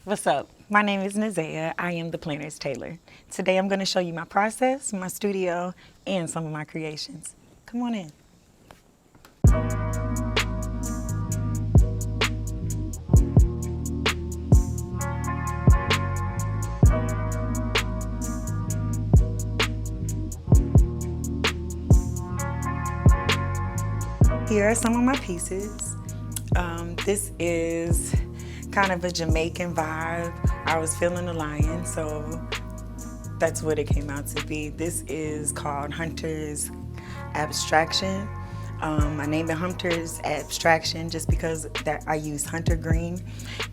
What's up? My name is Nazea. I am the planner's Tailor. Today I'm going to show you my process, my studio, and some of my creations. Come on in. Here are some of my pieces. This is kind of a Jamaican vibe. I was feeling a lion, so that's what it came out to be. This is called Hunter's Abstraction. I named it Hunter's Abstraction just because that I use hunter green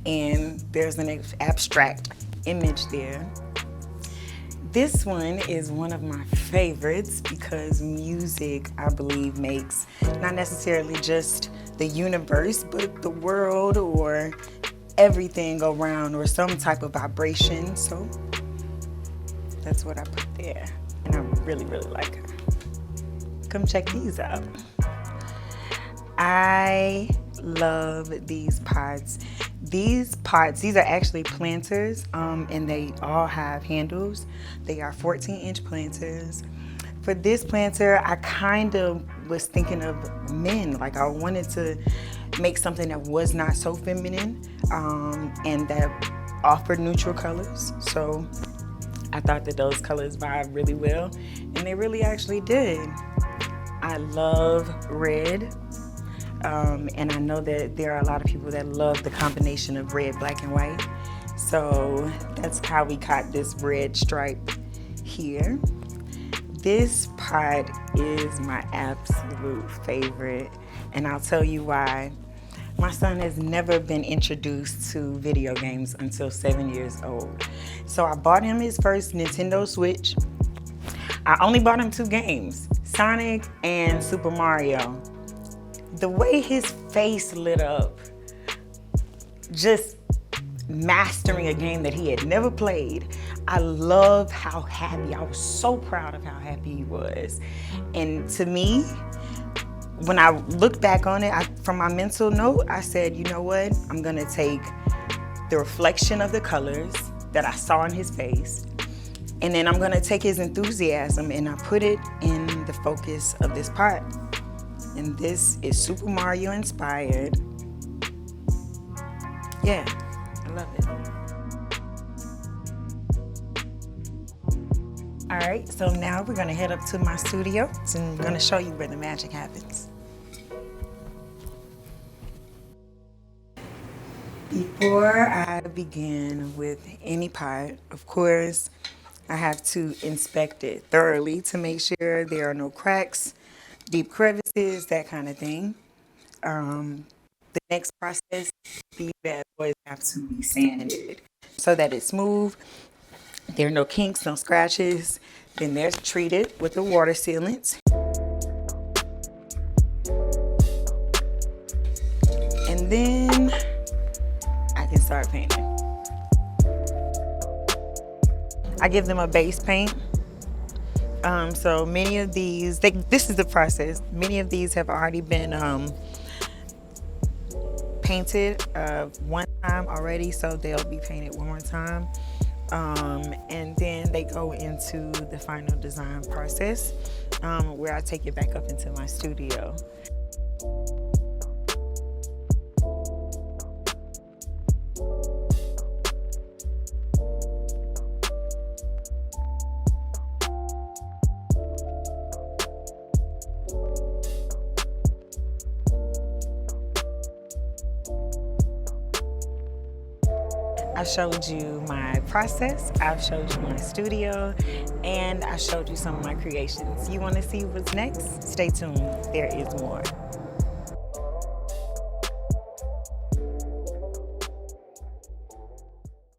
and there's an abstract image there. This one is one of my favorites because music, I believe, makes not necessarily just the universe, but the world or everything around or some type of vibration. So that's what I put there. And I really, really like it. Come check these out. I love these pots. These are actually planters, and they all have handles. They are 14-inch planters. For this planter, I kind of was thinking of men. Like I wanted to make something that was not so feminine, and that offered neutral colors. So I thought that those colors vibe really well, and they really actually did. I love red. And I know that there are a lot of people that love the combination of red, black, and white. So that's how we caught this red stripe here. This pot is my absolute favorite, and I'll tell you why. My son has never been introduced to video games until 7 years old. So I bought him his first Nintendo Switch. I only bought him 2 games, Sonic and Super Mario. The way his face lit up, just mastering a game that he had never played, I love how happy, I was so proud of how happy he was. And to me, when I look back on it, from my mental note, I said, you know what? I'm gonna take the reflection of the colors that I saw in his face, and then I'm gonna take his enthusiasm and I put it in the focus of this pot. And this is Super Mario inspired. Yeah, I love it. All right, so now we're gonna head up to my studio and I'm gonna show you where the magic happens. Before I begin with any pot, of course, I have to inspect it thoroughly to make sure there are no cracks, deep crevices, that kind of thing. The next process, these bad boys have to be sanded so that it's smooth. There are no kinks, no scratches. Then they're treated with a water sealant. And then I can start painting. I give them a base paint. So many of these, this is the process. Many of these have already been painted one time already, so they'll be painted one more time. And then they go into the final design process, where I take it back up into my studio. I showed you my process, I've showed you my studio, and I showed you some of my creations. You want to see what's next? Stay tuned, there is more.